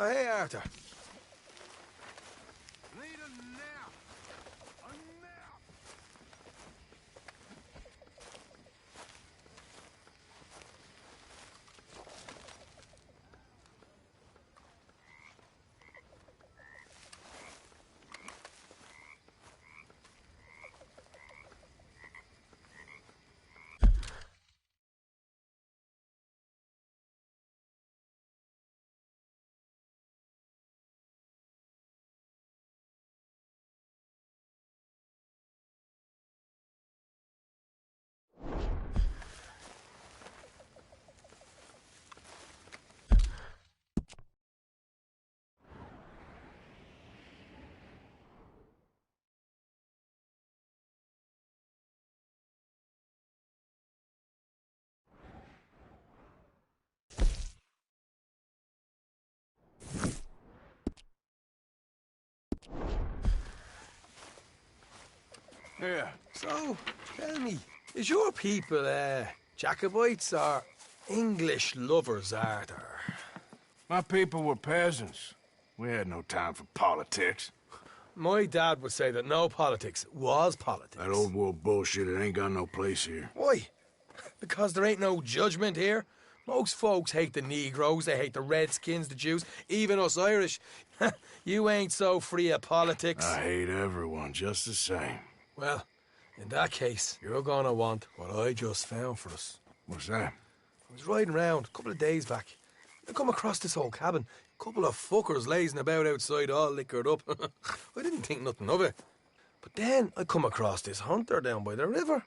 Oh, hey, Arthur. Need a nap. A nap. Yeah. So, tell me, is your people, Jacobites or English lovers, Arthur? My people were peasants. We had no time for politics. My dad would say that no politics was politics. That old world bullshit, it ain't got no place here. Why? Because there ain't no judgment here. Most folks hate the Negroes, they hate the Redskins, the Jews, even us Irish. You ain't so free of politics. I hate everyone just the same. Well, in that case, you're gonna want what I just found for us. What's that? I was riding around a couple of days back. I come across this old cabin. A couple of fuckers lazing about outside all liquored up. I didn't think nothing of it. But then I come across this hunter down by the river.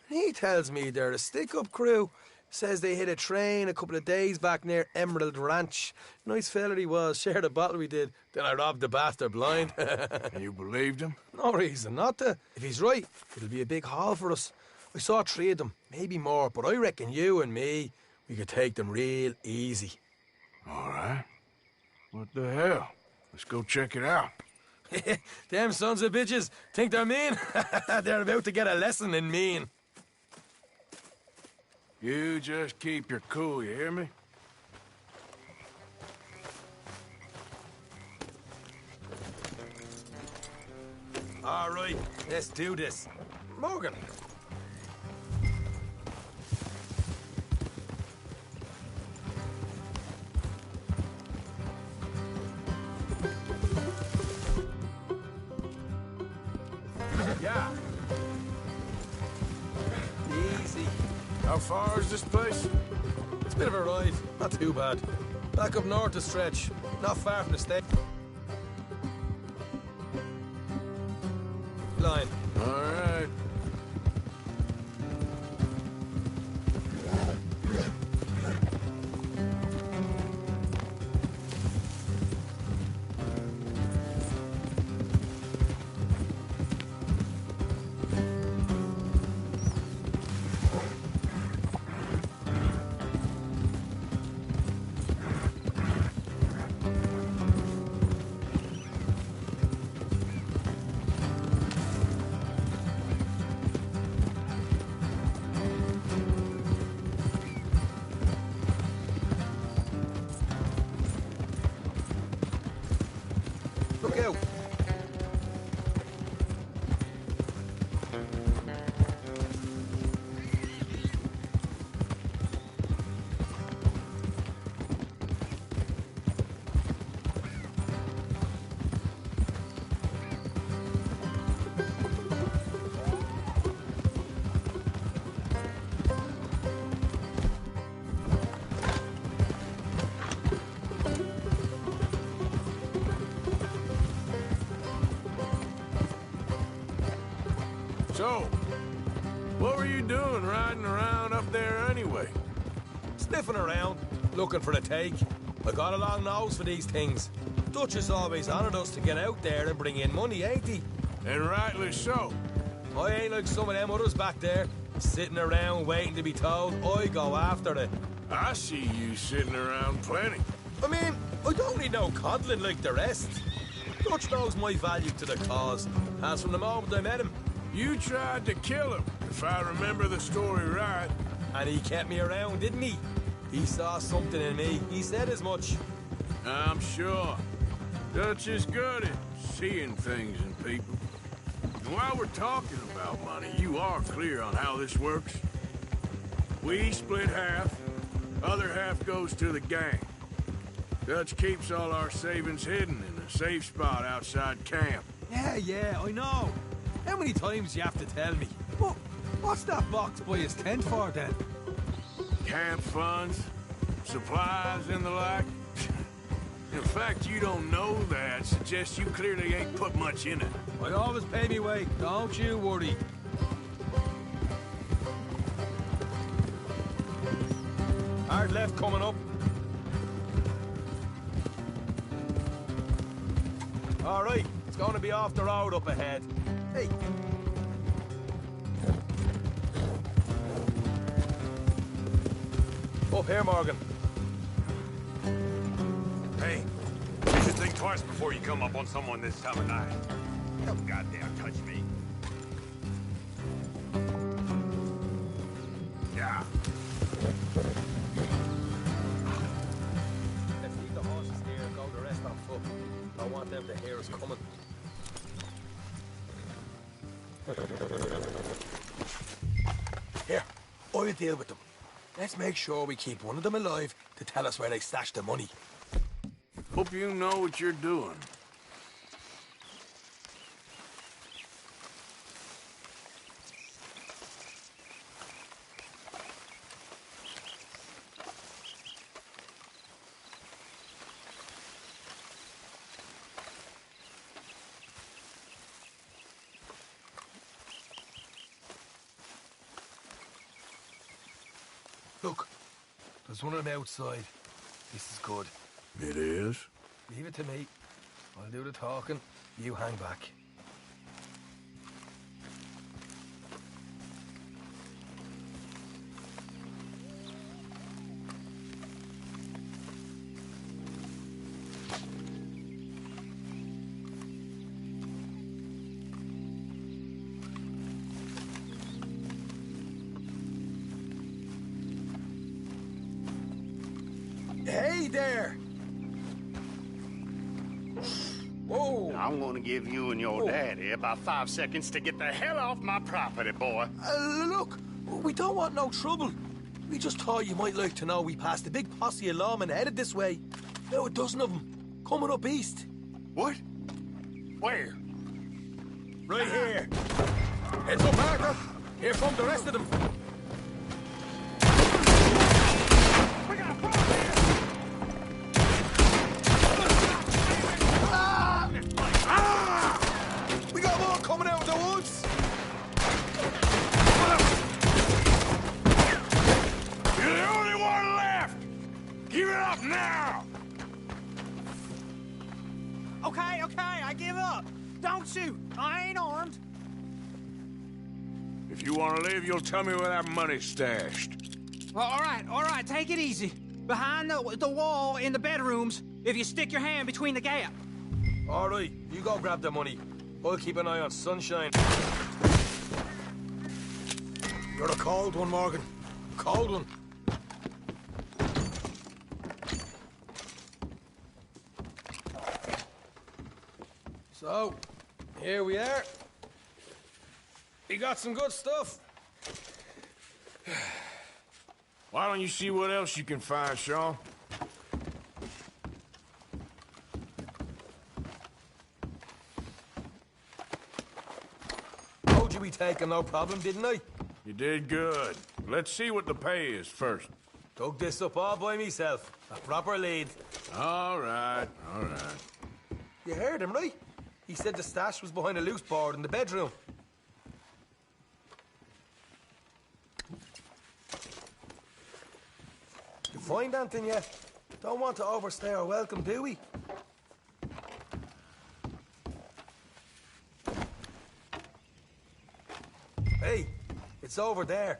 And he tells me they're a stick-up crew. Says they hit a train a couple of days back near Emerald Ranch. Nice fella he was, shared a bottle we did. Then I robbed the bastard blind. And you believed him? No reason not to. If he's right, it'll be a big haul for us. I saw 3 of them, maybe more, but I reckon you and me, we could take them real easy. All right. What the hell? Let's go check it out. Them sons of bitches think they're mean. They're about to get a lesson in mean. You just keep your cool, you hear me? All right, let's do this. Morgan. Yeah. Easy. How far is this place? It's a bit of a ride, not too bad. Back up north to stretch, not far from the state line. All right. Look out. So, what were you doing riding around up there anyway? Sniffing around, looking for a take. I got a long nose for these things. Duchess always honoured us to get out there and bring in money, ain't he? And rightly so. I ain't like some of them others back there, sitting around waiting to be told. I go after it. I see you sitting around plenty. I mean, I don't need no coddling like the rest. Dutch knows my value to the cause, as from the moment I met him. You tried to kill him, if I remember the story right. And he kept me around, didn't he? He saw something in me. He said as much. I'm sure. Dutch is good at seeing things in people. And while we're talking about money, you are clear on how this works. We split half, other half goes to the gang. Dutch keeps all our savings hidden in a safe spot outside camp. Yeah, I know. How many times you have to tell me? What's that box by his tent for, then? Camp funds, supplies, and the like. In fact, you don't know that suggests you clearly ain't put much in it. I always pay me way, don't you worry. Hard left coming up. All right, it's going to be off the road up ahead. Hey. Up here, Morgan. Hey, you should think twice before you come up on someone this time of night. Don't goddamn touch me. Yeah. Let's leave the horses here and go the rest on foot. I want them to hear us coming. Here, I'll deal with them. Let's make sure we keep one of them alive to tell us where they stashed the money. Hope you know what you're doing. Look, there's one of them outside. This is good. It is? Leave it to me. I'll do the talking. You hang back. Hey there! Whoa! I'm gonna give you and your daddy about 5 seconds to get the hell off my property, boy. Look, we don't want no trouble. We just thought you might like to know we passed a big posse of lawmen headed this way. About a dozen of them, coming up east. What? Where? Right here. Heads up, Parker. Here come the rest of them. We got a problem here! We got more coming out of the woods. You're the only one left! Give it up now! Okay, I give up. Don't shoot. I ain't armed. If you want to live, you'll tell me where that money's stashed. Well, all right, take it easy. Behind the wall in the bedrooms, if you stick your hand between the gap. All right, you go grab the money. I'll keep an eye on Sunshine. You're a cold one, Morgan. Cold one. So, here we are. We got some good stuff. Why don't you see what else you can find, Sean? Told you we take him, no problem, didn't I? You did good. Let's see what the pay is first. Dug this up all by myself. A proper lead. All right. You heard him, right? He said the stash was behind a loose board in the bedroom. You find anything yet? Don't want to overstay our welcome, do we? Hey, it's over there.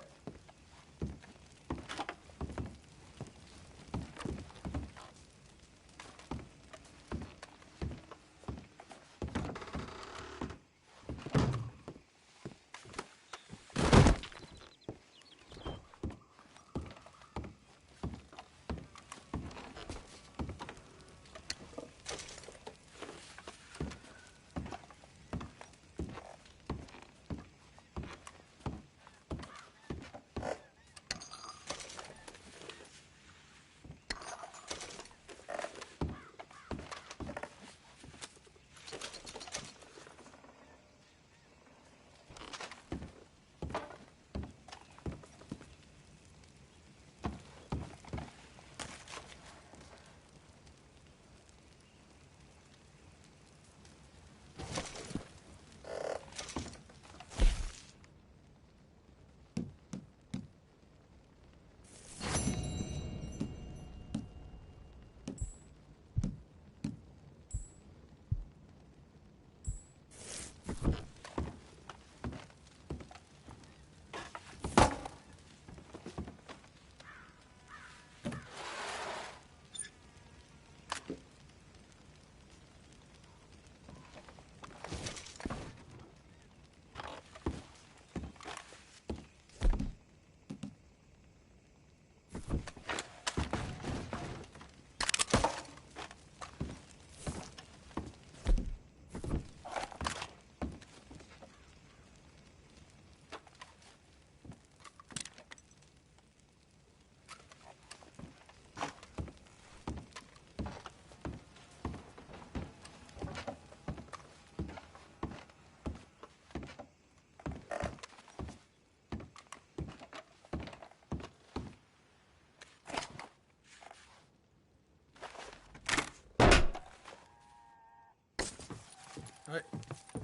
Right.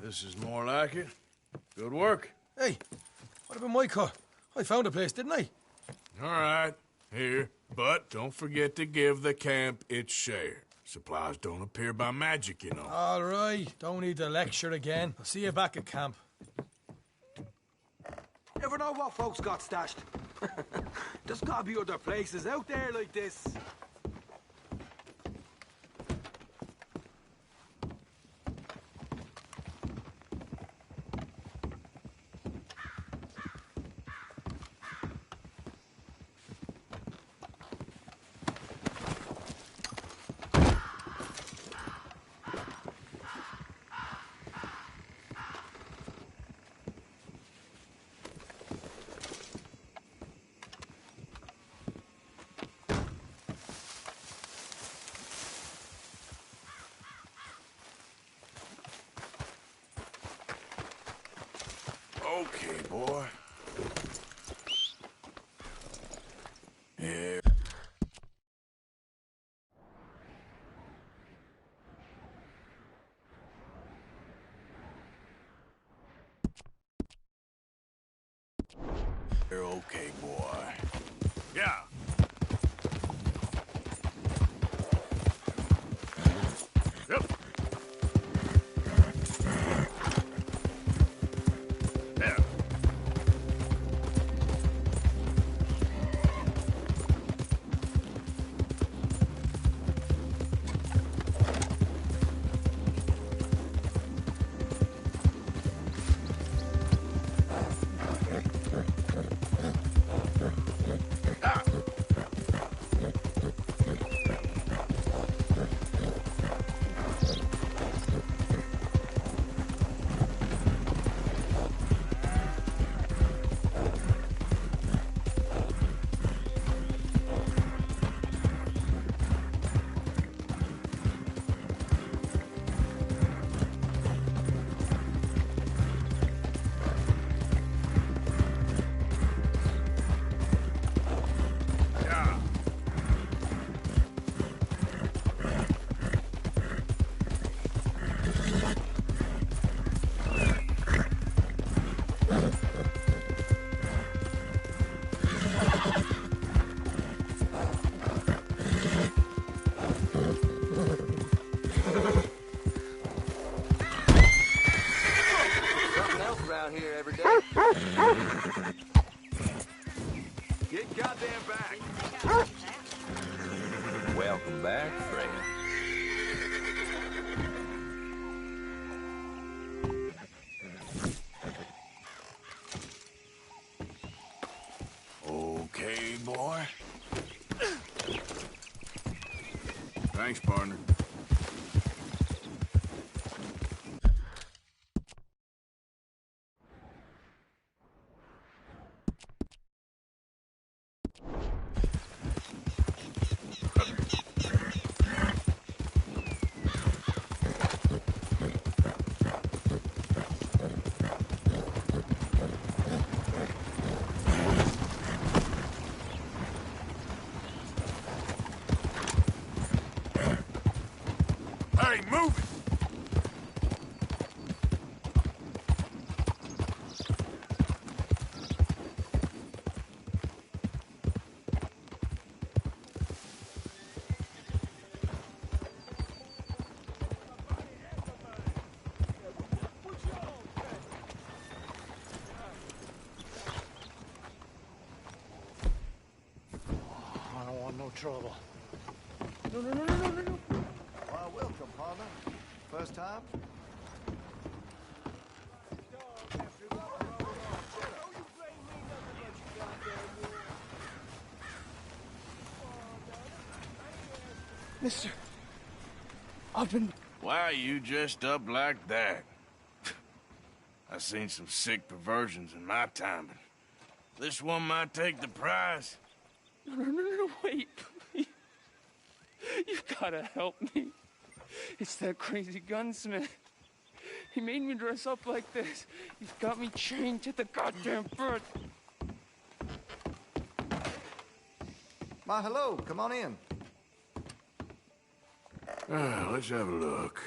This is more like it. Good work. Hey, what about my car? I found a place, didn't I? All right, here. But don't forget to give the camp its share. Supplies don't appear by magic, you know. All right, don't need to lecture again. I'll see you back at camp. Never know what folks got stashed. There's gotta be other places out there like this. Okay, boy. Yeah. You're okay, boy. Yeah. Yep. Yeah. Something else around here every day. Get goddamn back! Welcome back, friend. Okay, boy. Thanks, partner. Hey, move it! I don't want no trouble. Welcome, partner. First time? Mister, I've been... Why you dressed up like that? I've seen some sick perversions in my time, but this one might take the prize. No, wait, please. You gotta help me. It's that crazy gunsmith. He made me dress up like this. He's got me chained to the goddamn bird. My hello, come on in. Let's have a look.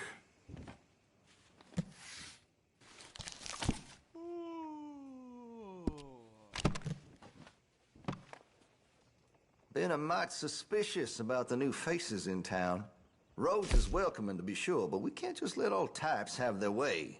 Been a mite suspicious about the new faces in town. Rhodes is welcoming, to be sure, but we can't just let old types have their way.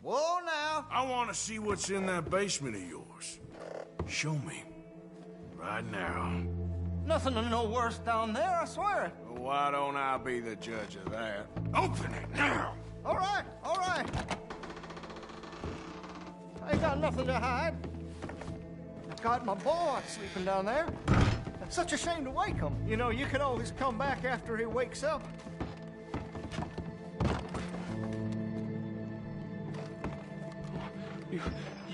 Whoa, now. I want to see what's in that basement of yours. Show me. Right now. Nothing no worse down there, I swear. Well, why don't I be the judge of that? Open it now! All right, all right. I ain't got nothing to hide. I got my boy sleeping down there. It's such a shame to wake him. You know, you can always come back after he wakes up. You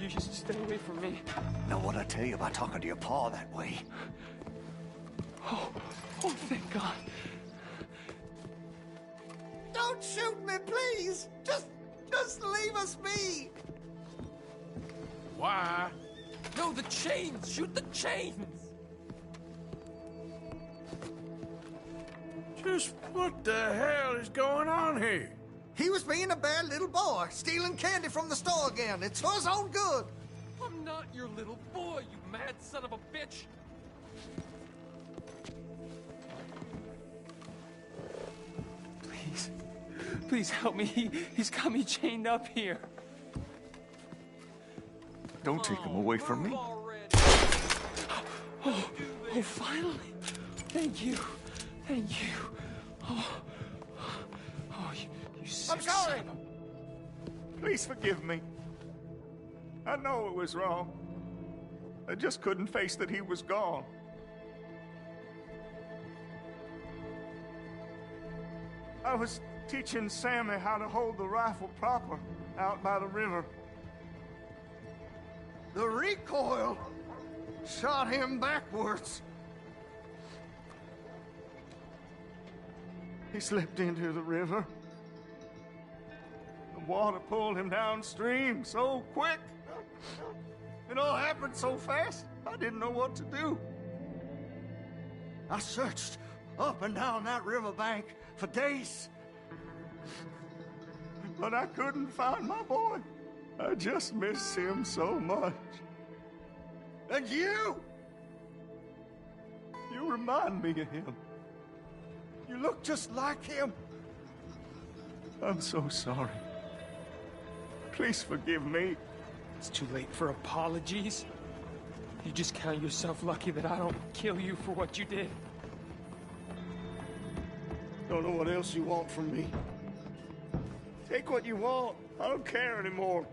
just stay away from me. Know what I tell you about talking to your pa that way? Oh, thank God. Don't shoot me, please. Just leave us be. Why? No, the chains! Shoot the chains! Just what the hell is going on here? He was being a bad little boy, stealing candy from the store again. It's for his own good. I'm not your little boy, you mad son of a bitch! Please help me. He's got me chained up here. Don't take him away from me. Oh, finally. Thank you. Thank you. Oh, you sick I'm sorry. son of a- Please forgive me. I know it was wrong. I just couldn't face that he was gone. I was teaching Sammy how to hold the rifle proper out by the river. The recoil shot him backwards. He slipped into the river. The water pulled him downstream so quick. It all happened so fast, I didn't know what to do. I searched up and down that riverbank for days. But I couldn't find my boy. I just miss him so much. And you? You remind me of him. You look just like him. I'm so sorry. Please forgive me. It's too late for apologies. You just count yourself lucky that I don't kill you for what you did. Don't know what else you want from me. Take what you want. I don't care anymore.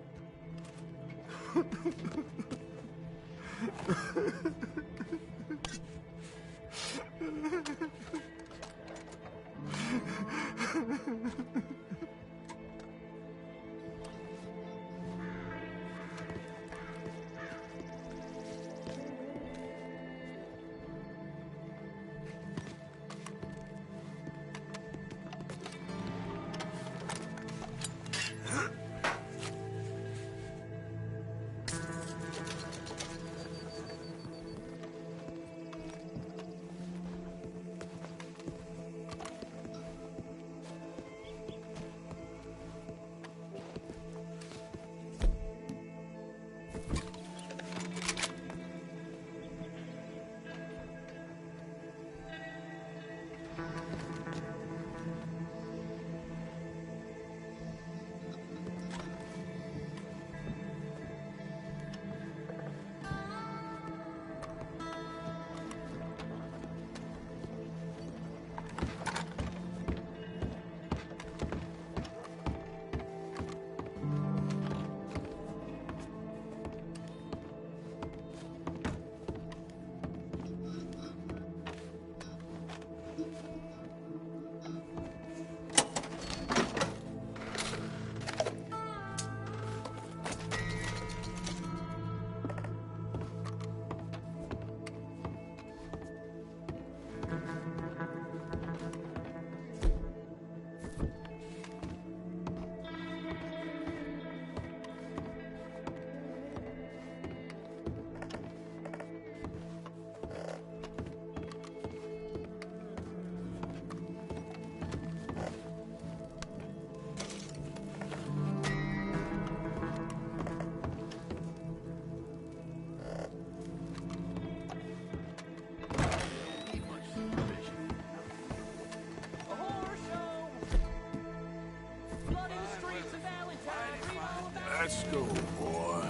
go, boy.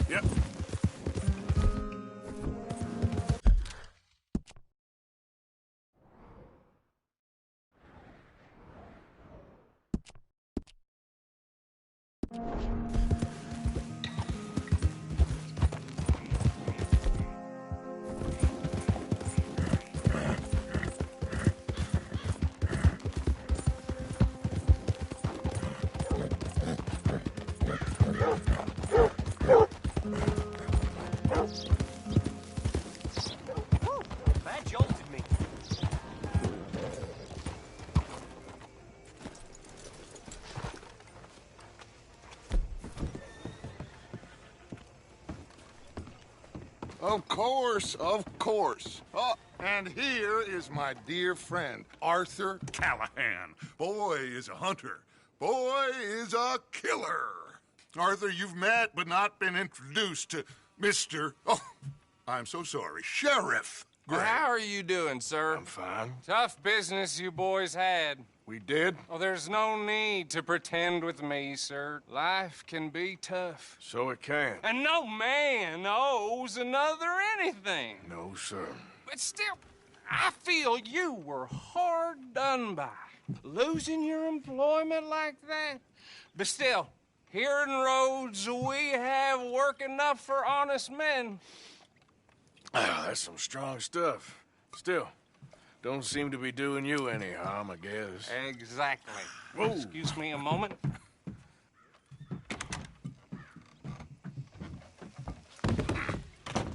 Yep. That jolted me. Of course, of course. Oh, and here is my dear friend, Arthur Callahan. Boy is a hunter. Boy is a killer. Arthur, you've met but not been introduced to Mr. Oh, I'm so sorry, Sheriff Gray. How are you doing, sir? I'm fine. Tough business you boys had. We did? Oh, there's no need to pretend with me, sir. Life can be tough. So it can. And no man owes another anything. No, sir. But still, I feel you were hard done by. Losing your employment like that. But still, here in Rhodes, we have work enough for honest men. Ah, that's some strong stuff. Still, don't seem to be doing you any harm, I guess. Exactly. Whoa. Excuse me a moment.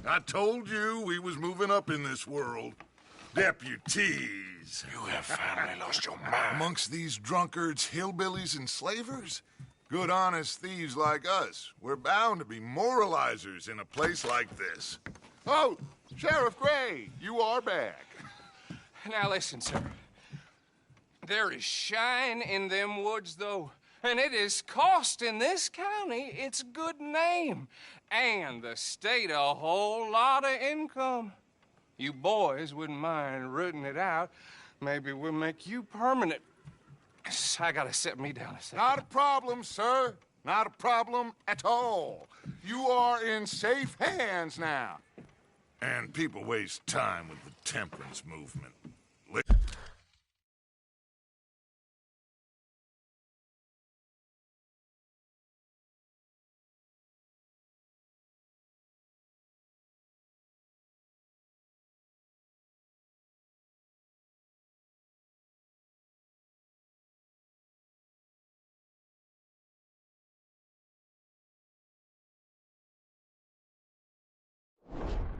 I told you we was moving up in this world. Deputies. You have finally lost your mind. Amongst these drunkards, hillbillies, and slavers? Good, honest thieves like us. We're bound to be moralizers in a place like this. Oh, Sheriff Gray, you are back. Now listen, sir. There is shine in them woods, though, and it is costing this county its good name and the state a whole lot of income. You boys wouldn't mind rooting it out. Maybe we'll make you permanent. I gotta set me down a second. Not a problem, sir. Not a problem at all. You are in safe hands now. And people waste time with the temperance movement.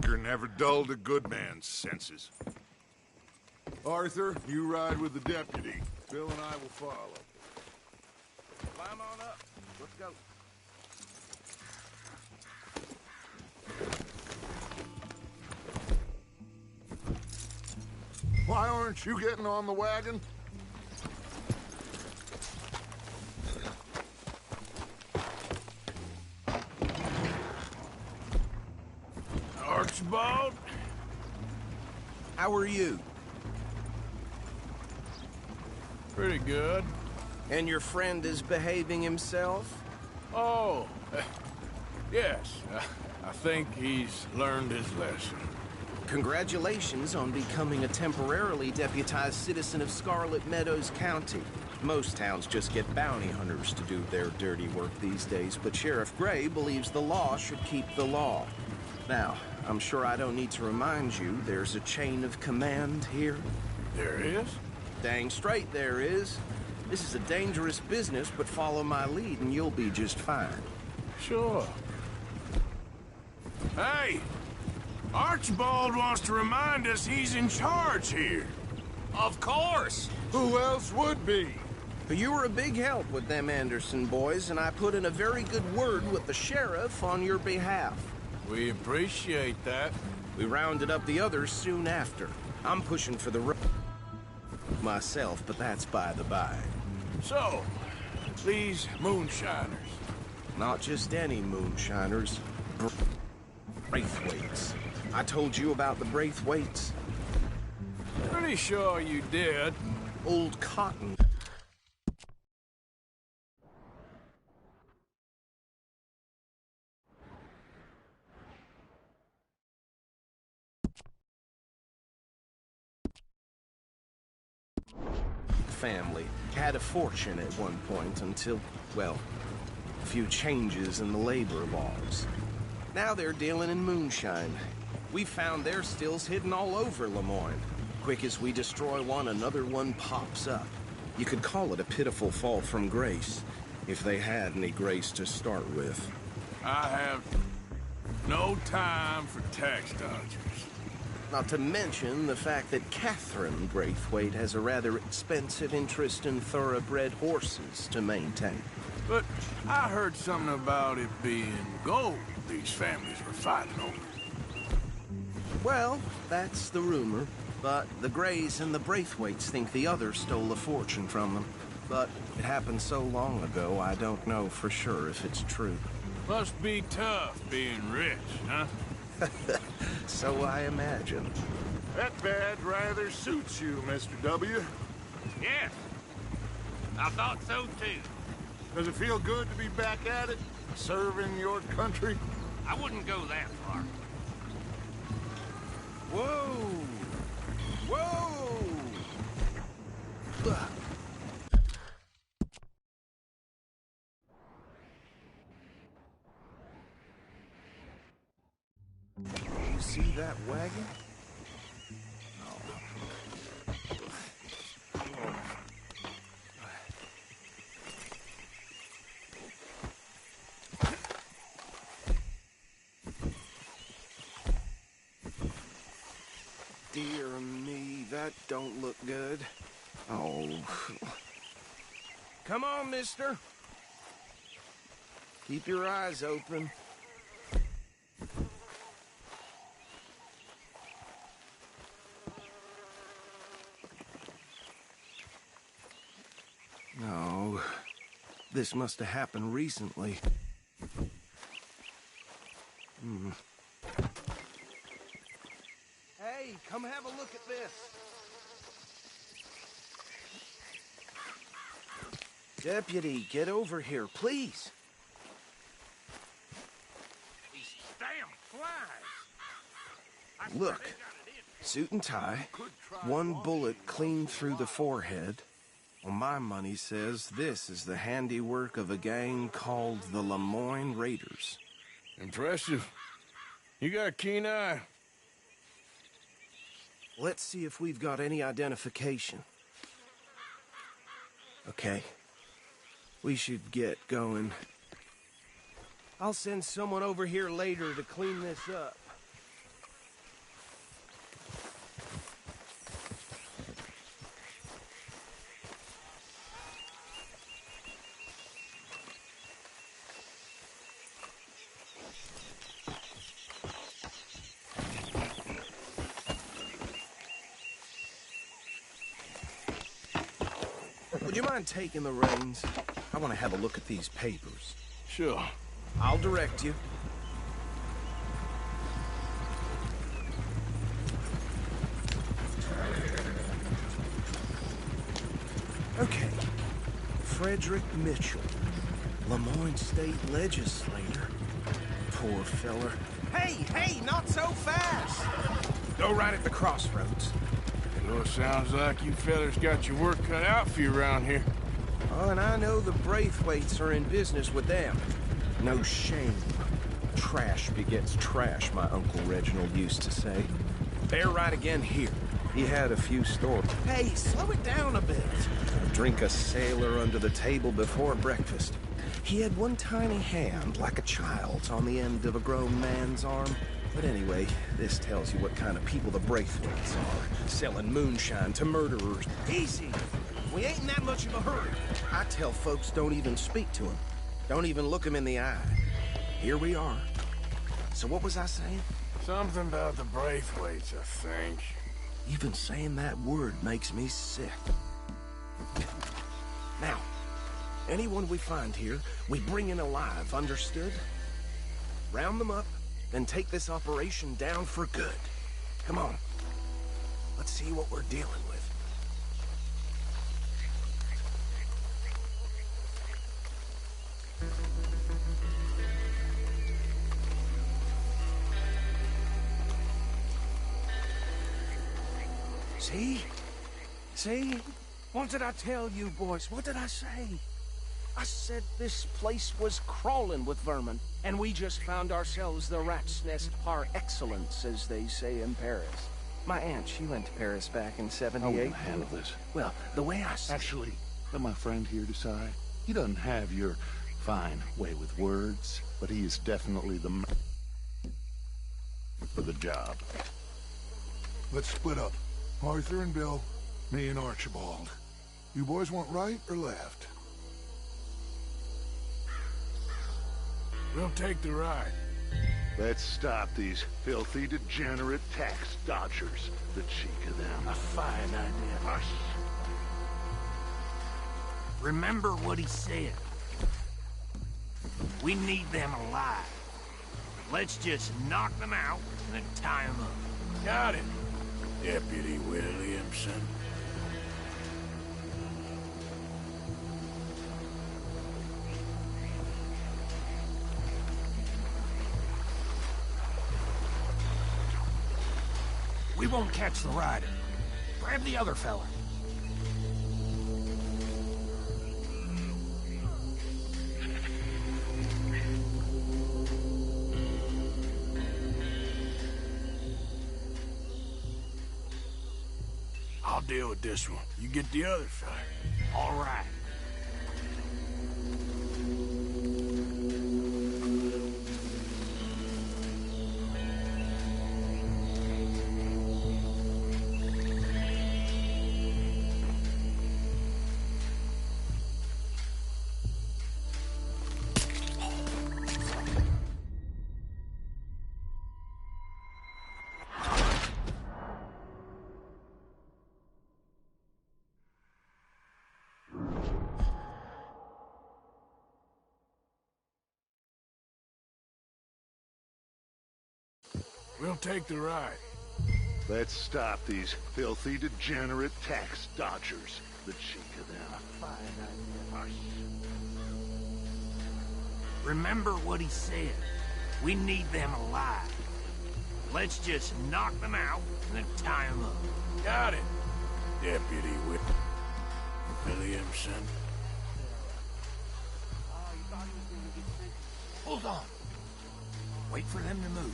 You're never dulled a good man's senses. Arthur, you ride with the deputy. Bill and I will follow. Climb on up. Let's go. Why aren't you getting on the wagon? Archibald? How are you? Pretty good. And your friend is behaving himself? Oh, yes. I think he's learned his lesson. Congratulations on becoming a temporarily deputized citizen of Scarlet Meadows County. Most towns just get bounty hunters to do their dirty work these days, but Sheriff Gray believes the law should keep the law. Now, I'm sure I don't need to remind you there's a chain of command here. There is? Dang straight there is. This is a dangerous business, but follow my lead and you'll be just fine. Sure. Hey! Archibald wants to remind us he's in charge here. Of course! Who else would be? You were a big help with them Anderson boys, and I put in a very good word with the sheriff on your behalf. We appreciate that. We rounded up the others soon after. I'm pushing for the myself, but that's by the by. So, these moonshiners. Not just any moonshiners. Braithwaites. I told you about the Braithwaites? Pretty sure you did. Old Cotton. Family had a fortune at one point until, well, a few changes in the labor laws. Now they're dealing in moonshine. We found their stills hidden all over Lemoyne. Quick as we destroy one, another one pops up. You could call it a pitiful fall from grace, if they had any grace to start with. I have no time for tax dodgers. Not to mention the fact that Catherine Braithwaite has a rather expensive interest in thoroughbred horses to maintain. But I heard something about it being gold these families were fighting over. Well, that's the rumor. But the Greys and the Braithwaites think the others stole a fortune from them. But it happened so long ago, I don't know for sure if it's true. Must be tough being rich, huh? So I imagine. That badge rather suits you, Mr. W. Yes. I thought so, too. Does it feel good to be back at it? Serving your country? I wouldn't go that far. Whoa! Whoa! You see that wagon? Dear me, that don't look good. Oh. Come on, mister. Keep your eyes open. No. This must have happened recently. Hey, come have a look at this. Deputy, get over here, please. These damn flies. Look, suit and tie, one bullet clean through the forehead. Well, my money says this is the handiwork of a gang called the Lemoyne Raiders. Impressive. You got a keen eye. Let's see if we've got any identification. Okay. We should get going. I'll send someone over here later to clean this up. Would you mind taking the reins? I want to have a look at these papers. Sure. I'll direct you. Okay. Frederick Mitchell, Lemoyne State Legislator. Poor feller. Hey, not so fast! Go right at the crossroads. Well, sounds like you fellas got your work cut out for you around here. Oh, and I know the Braithwaites are in business with them. No shame. Trash begets trash, my Uncle Reginald used to say. They're right again here. He had a few stories. Hey, slow it down a bit. Drink a sailor under the table before breakfast. He had one tiny hand, like a child's, on the end of a grown man's arm. But anyway, this tells you what kind of people the Braithwaites are. Selling moonshine to murderers. Easy! We ain't in that much of a hurry. I tell folks don't even speak to him. Don't even look him in the eye. Here we are. So what was I saying? Something about the Braithwaites, I think. Even saying that word makes me sick. Now, anyone we find here, we bring in alive, understood? Round them up, then take this operation down for good. Come on. Let's see what we're dealing with. See? See? What did I tell you, boys? What did I say? I said this place was crawling with vermin, and we just found ourselves the rat's nest par excellence, as they say in Paris. My aunt, she went to Paris back in '78. How are we gonna handle this? Well, the way I see Actually, let my friend here decide. He doesn't have your fine way with words, but he is definitely the man for the job. Let's split up. Arthur and Bill, me and Archibald. You boys want right or left? We'll take the right. Let's stop these filthy, degenerate tax dodgers. The cheek of them. a fine idea. Hush. Remember what he said. We need them alive. Let's just knock them out and then tie them up. Got it, Deputy Williamson. We won't catch the rider. Grab the other fella. I'll deal with this one. You get the other fella. All right. We'll take the right. Let's stop these filthy, degenerate tax dodgers. The cheek of them. Fine idea. Hush. Remember what he said. We need them alive. Let's just knock them out and then tie them up. Got it, Deputy Williamson. Hold on. Wait for them to move.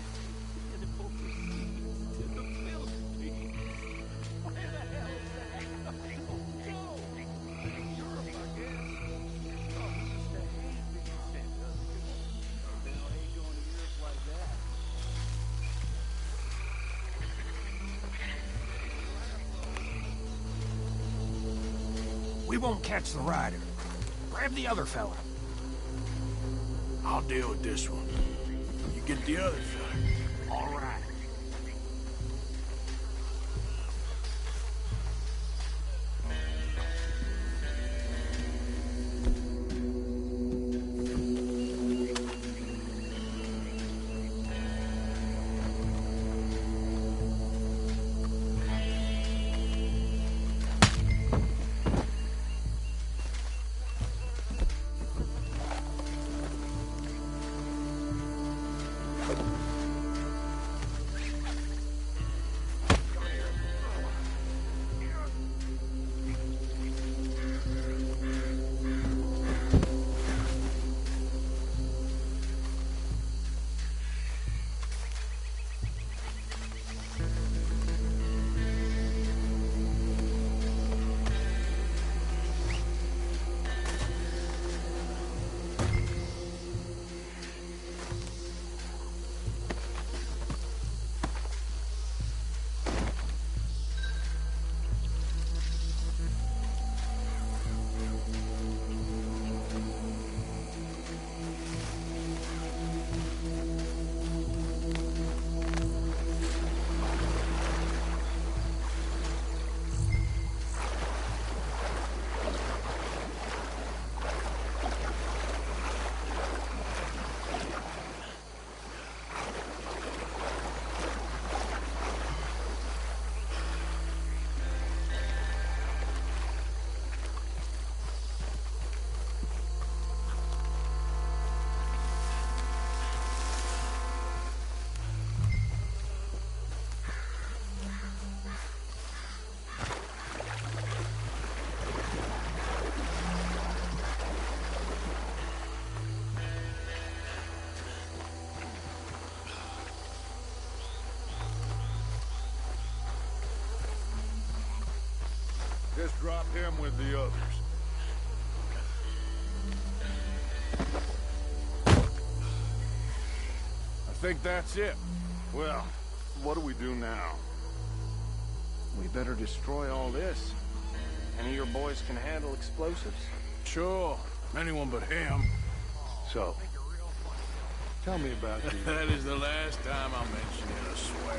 We won't catch the rider. Grab the other fella. I'll deal with this one. You get the other fella. All right. drop him with the others. I think that's it. Well, what do we do now? We better destroy all this. Any of your boys can handle explosives? Sure. Anyone but him. So, tell me about the... That is the last time I'm mentioning a swear.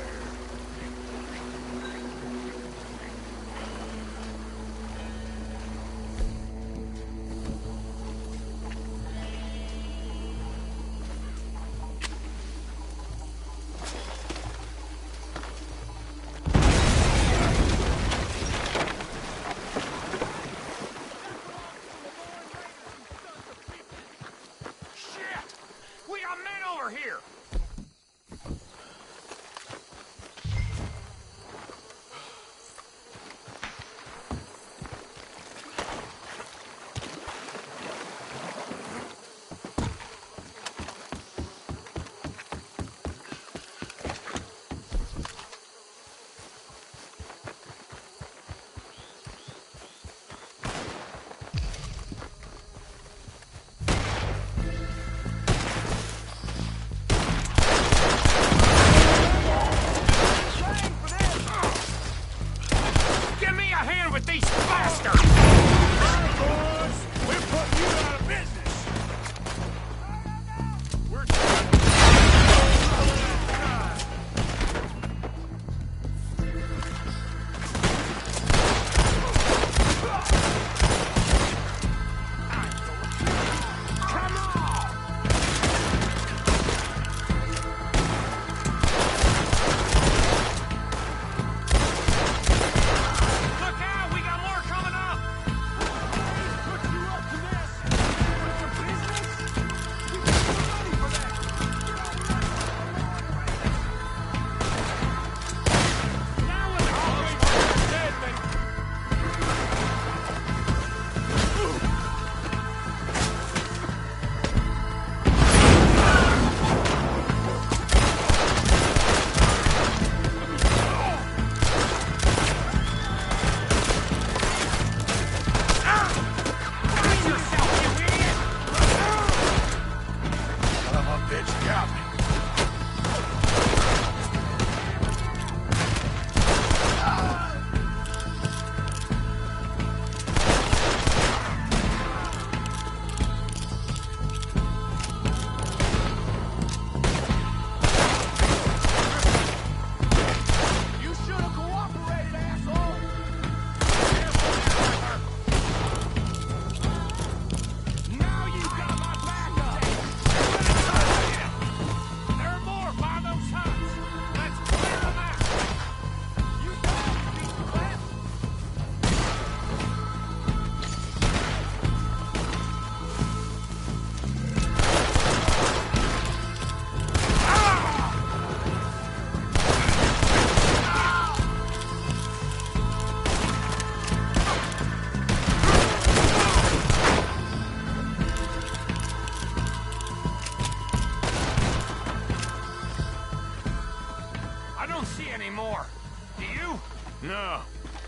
No.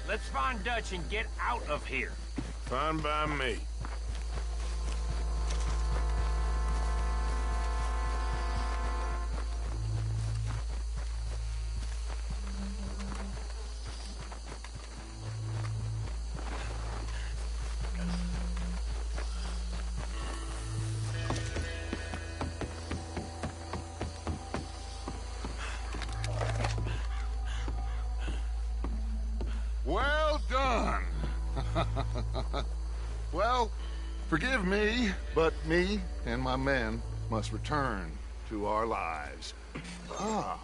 Let's find Dutch and get out of here. Fine by me. Well done. Well, forgive me, but me and my men must return to our lives. Ah,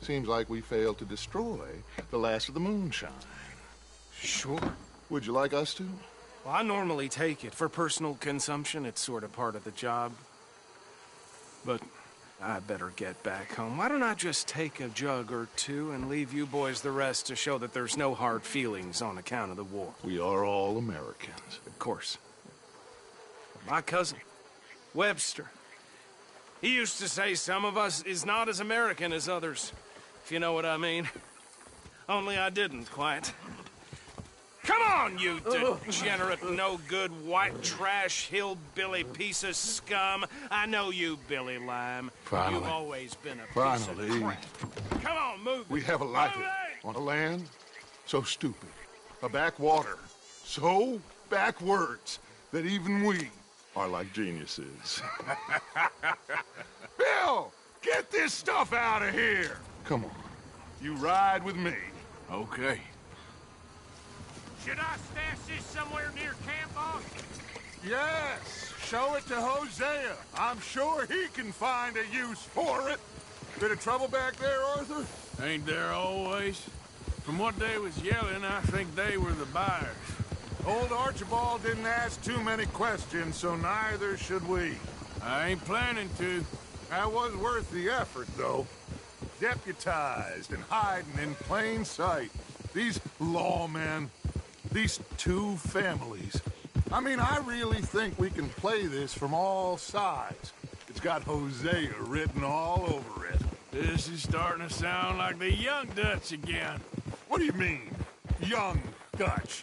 seems like we failed to destroy the last of the moonshine. Sure. Would you like us to? Well, I normally take it. For personal consumption, it's sort of part of the job. But I better get back home. Why don't I just take a jug or two and leave you boys the rest to show that there's no hard feelings on account of the war? We are all Americans. Of course. My cousin, Webster, he used to say some of us is not as American as others, if you know what I mean. Only I didn't quite. Come Come on, you degenerate, no-good, white trash, hillbilly piece of scum. I know you, Billy Lime. Finally. You've always been a piece Finally. of crap. Come on, move it. We have a life on a land so stupid, a backwater so backwards that even we are like geniuses. Bill, get this stuff out of here. Come on, you ride with me. Okay. Should I stash this somewhere near camp, boss? Yes, show it to Hosea. I'm sure he can find a use for it. Bit of trouble back there, Arthur? Ain't there always? From what they was yelling, I think they were the buyers. Old Archibald didn't ask too many questions, so neither should we. I ain't planning to. That was worth the effort, though. Deputized and hiding in plain sight. These lawmen, these two families. I mean, I really think we can play this from all sides. It's got Hosea written all over it. This is starting to sound like the Young Dutch again. What do you mean, Young Dutch?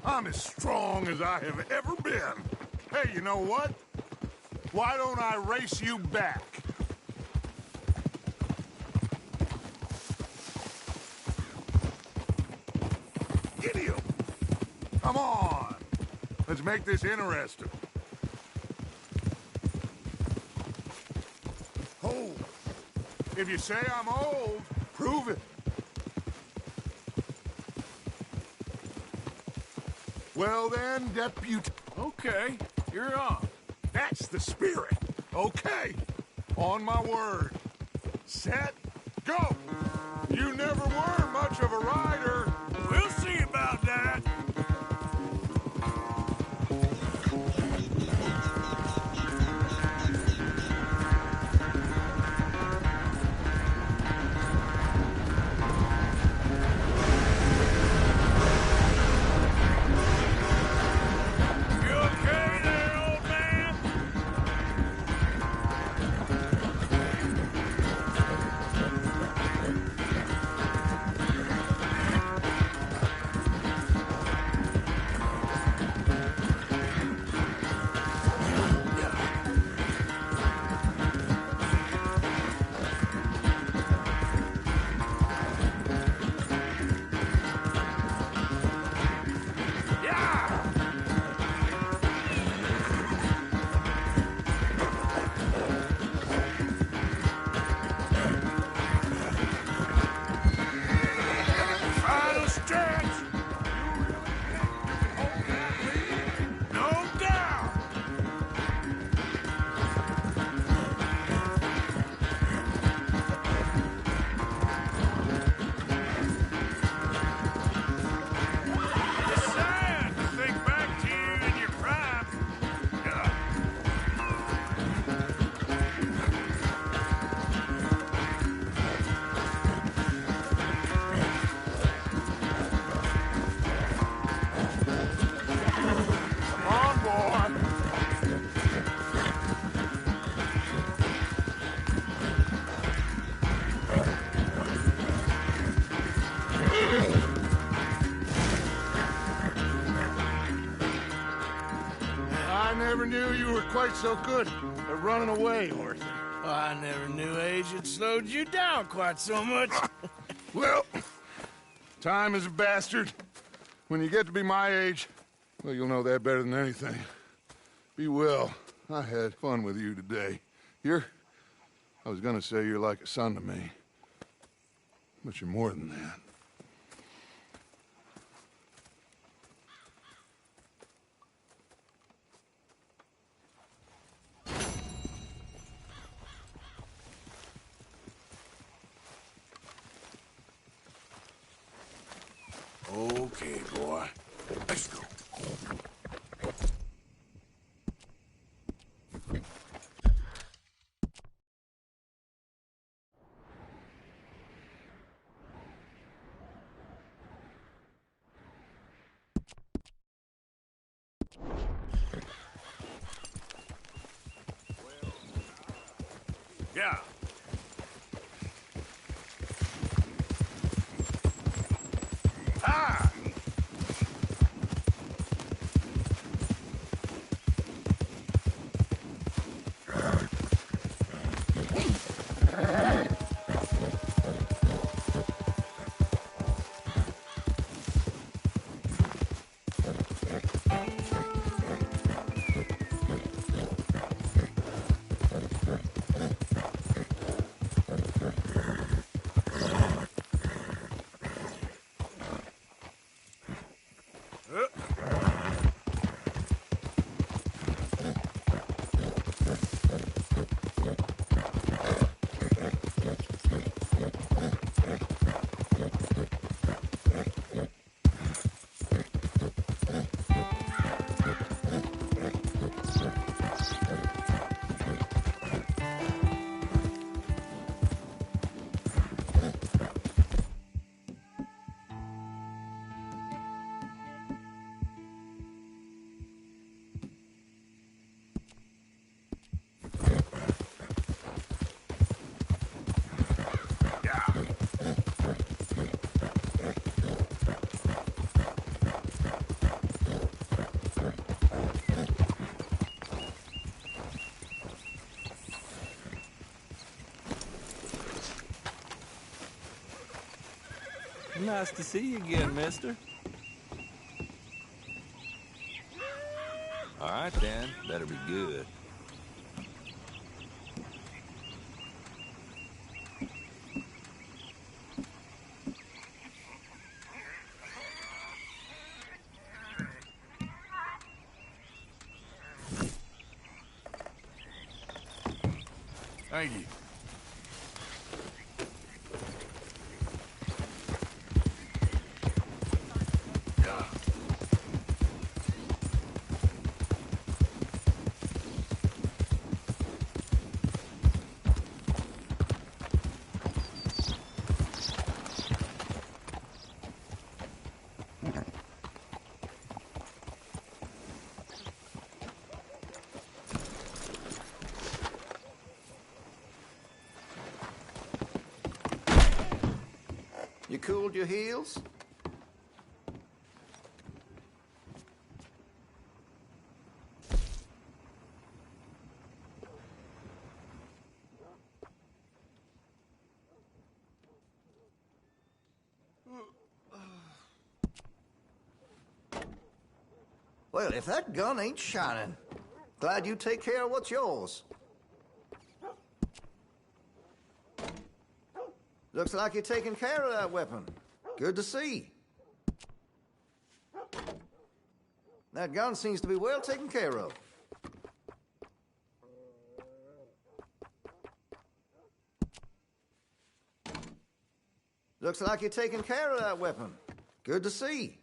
I'm as strong as I have ever been. Hey, you know what? Why don't I race you back? Gideon! Come on! Let's make this interesting. Hold. If you say I'm old, prove it. Well then, Deputy... Okay, you're on. That's the spirit. Okay. On my word. Set, go! You never were much of a rider. We'll see about that. I never knew you were quite so good at running away, Arthur. I never knew age had slowed you down quite so much. Well, time is a bastard. When you get to be my age, well, you'll know that better than anything. Be well. I had fun with you today. I was gonna say you're like a son to me. But you're more than that. Okay, boy. Let's go. Yeah. Nice to see you again, mister. All right, then. Better be good. Thank you. You cooled your heels? Well, if that gun ain't shining, glad you take care of what's yours. Looks like you're taking care of that weapon. Good to see. That gun seems to be well taken care of. Looks like you're taking care of that weapon. Good to see.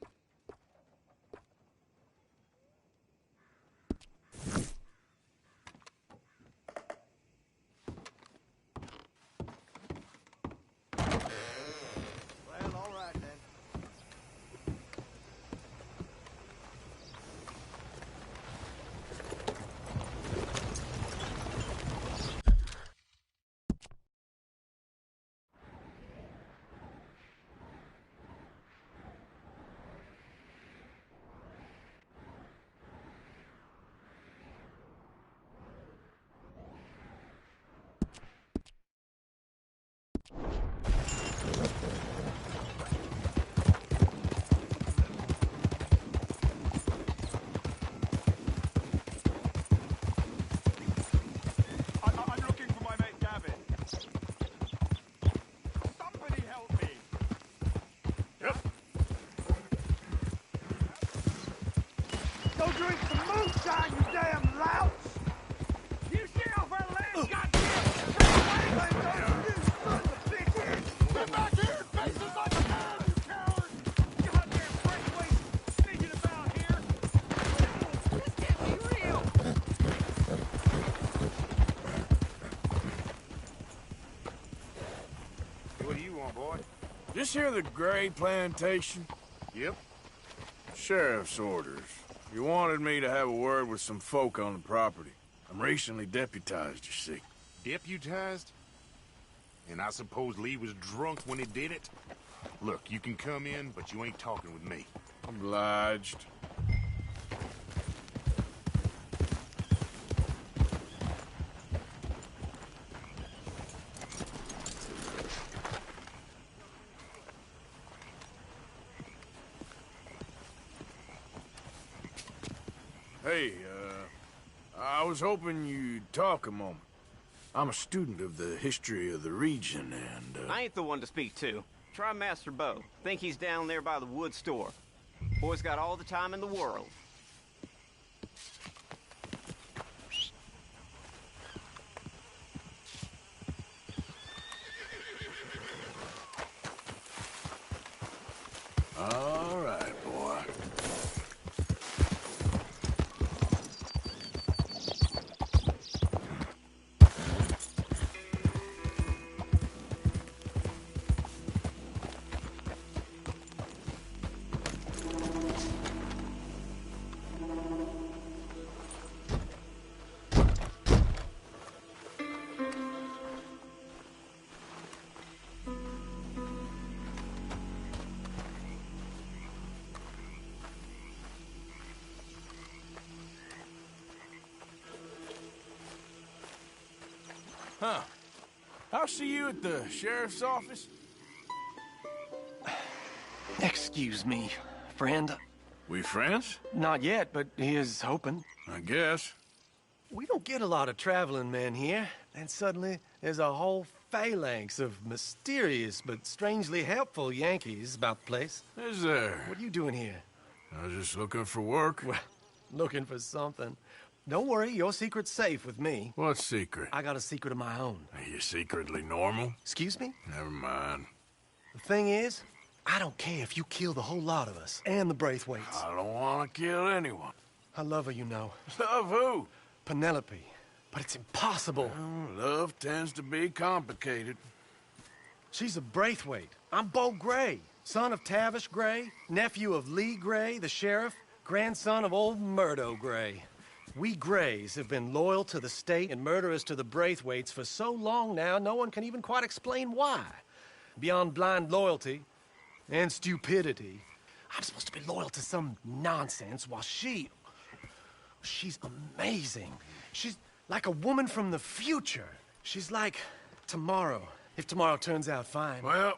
I'm looking for my mate Gavin. Somebody help me. Yep. Go drink some moonshine, you damn lout! You shit off our land, goddamn! Get back here! Faces like a man, you coward! Goddamn breakaways sneaking about here! This can't be real! What do you want, boy? Just hear the Gray Plantation? Yep. Sheriff's orders. You wanted me to have a word with some folk on the property. I'm recently deputized, you see. Deputized? And I suppose Lee was drunk when he did it? Look, you can come in, but you ain't talking with me. Obliged. Hey, I was hoping you'd talk a moment. I'm a student of the history of the region, and, I ain't the one to speak to. Try Master Bo. Think he's down there by the wood store. Boy's got all the time in the world. All right, boy. Huh. I'll see you at the sheriff's office. Excuse me, friend. We friends? Not yet, but he is hoping. I guess. We don't get a lot of traveling men here, and suddenly there's a whole phalanx of mysterious but strangely helpful Yankees about the place. Is there? What are you doing here? I was just looking for work. Well, looking for something. Don't worry, your secret's safe with me. What secret? I got a secret of my own. Are you secretly normal? Excuse me? Never mind. The thing is, I don't care if you kill the whole lot of us, and the Braithwaites. I don't want to kill anyone. I love her, you know. Love who? Penelope. But it's impossible. Well, love tends to be complicated. She's a Braithwaite. I'm Beau Gray, son of Tavish Gray, nephew of Lee Gray, the sheriff, grandson of old Murdo Gray. We Grays have been loyal to the state and murderers to the Braithwaites for so long now, no one can even quite explain why. Beyond blind loyalty and stupidity, I'm supposed to be loyal to some nonsense while she's amazing. She's like a woman from the future. She's like tomorrow, if tomorrow turns out fine. Well,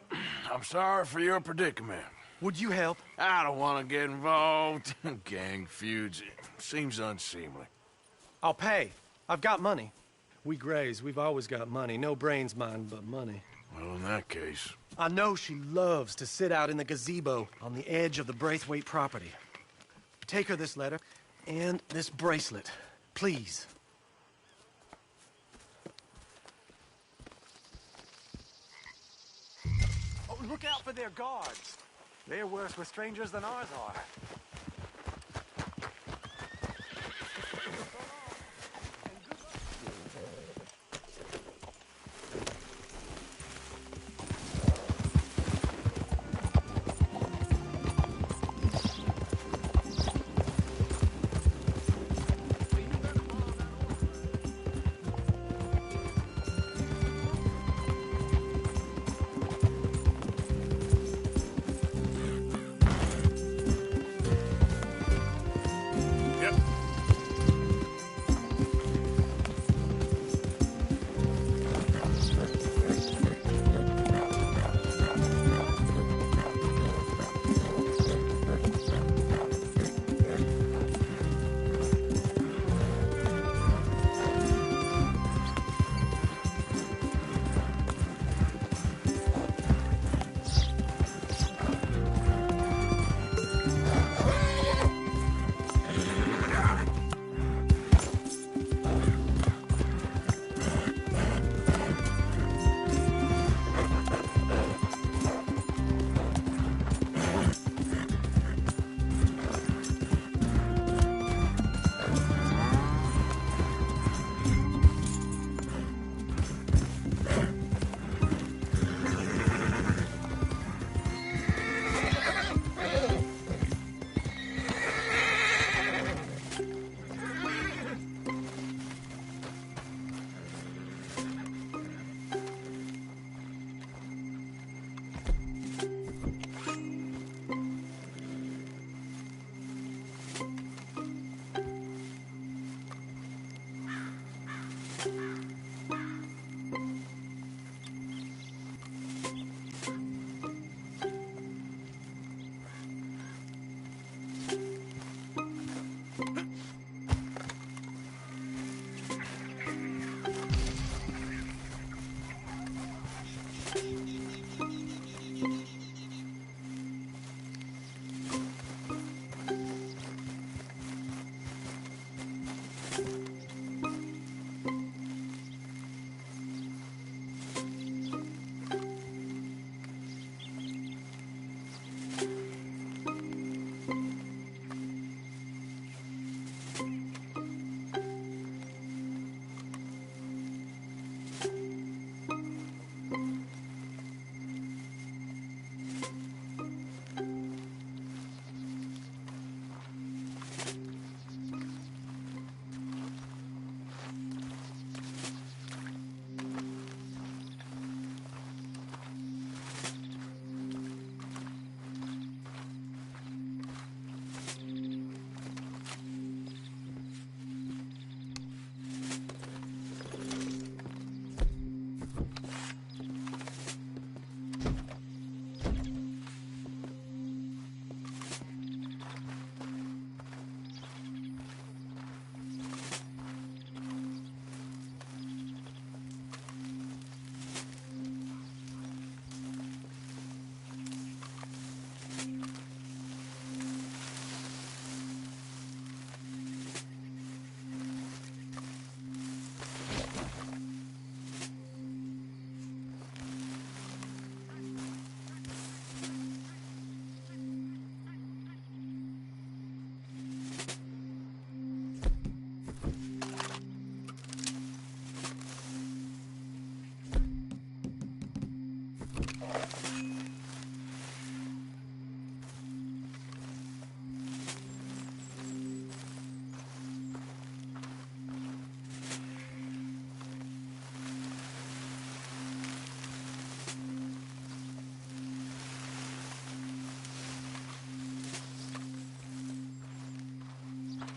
I'm sorry for your predicament. Would you help? I don't want to get involved in gang feuds. It seems unseemly. I'll pay. I've got money. We Grays, we've always got money. No brains, mind, but money. Well, in that case... I know she loves to sit out in the gazebo on the edge of the Braithwaite property. Take her this letter and this bracelet, please. Oh, look out for their guards. They're worse with strangers than ours are.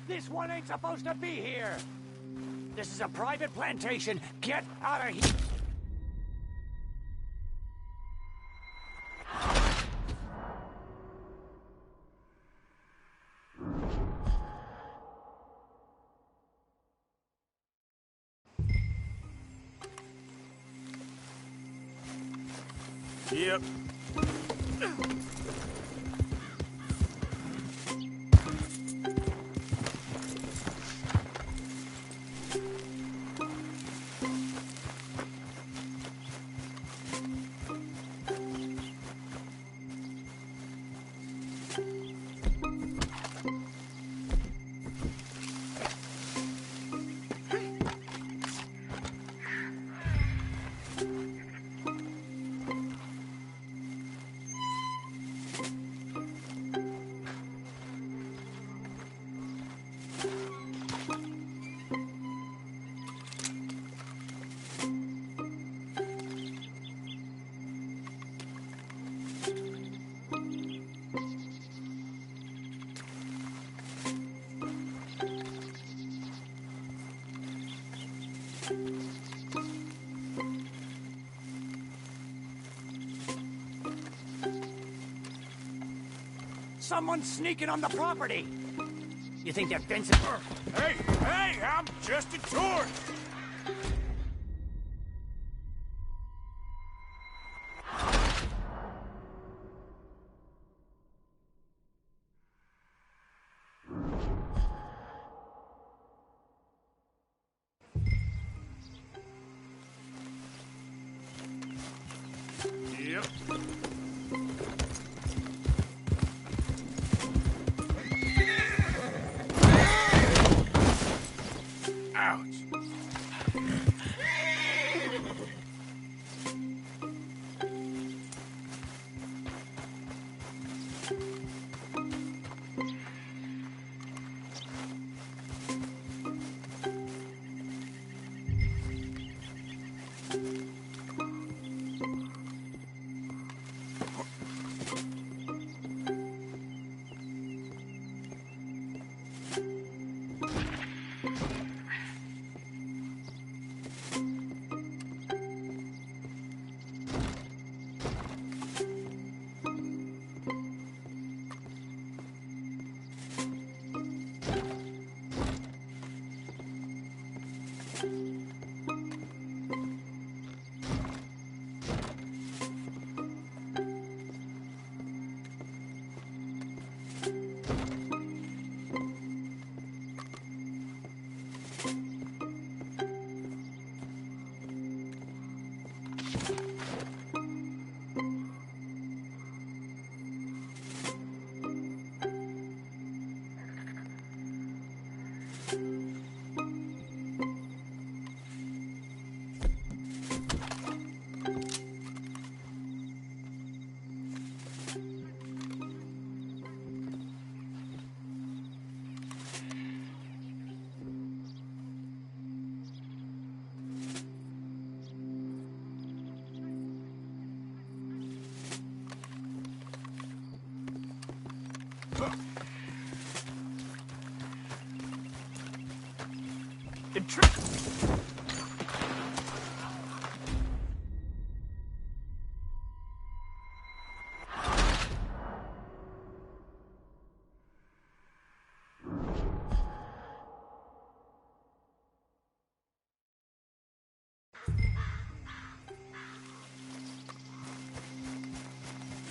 This one ain't supposed to be here! This is a private plantation. Get out of here! Yep. Someone's sneaking on the property! You think that fence is... Hey, hey, I'm just a tourist! Yep. Ouch.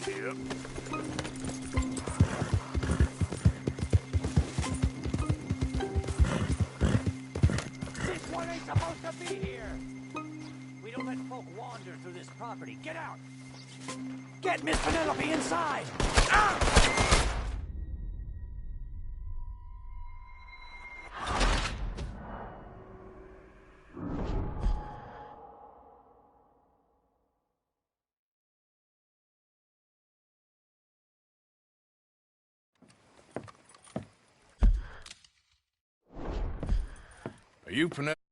Yep. This one ain't supposed to be here! We don't let folk wander through this property. Get out! Get Miss Penelope inside! Ah! Are you Penelope?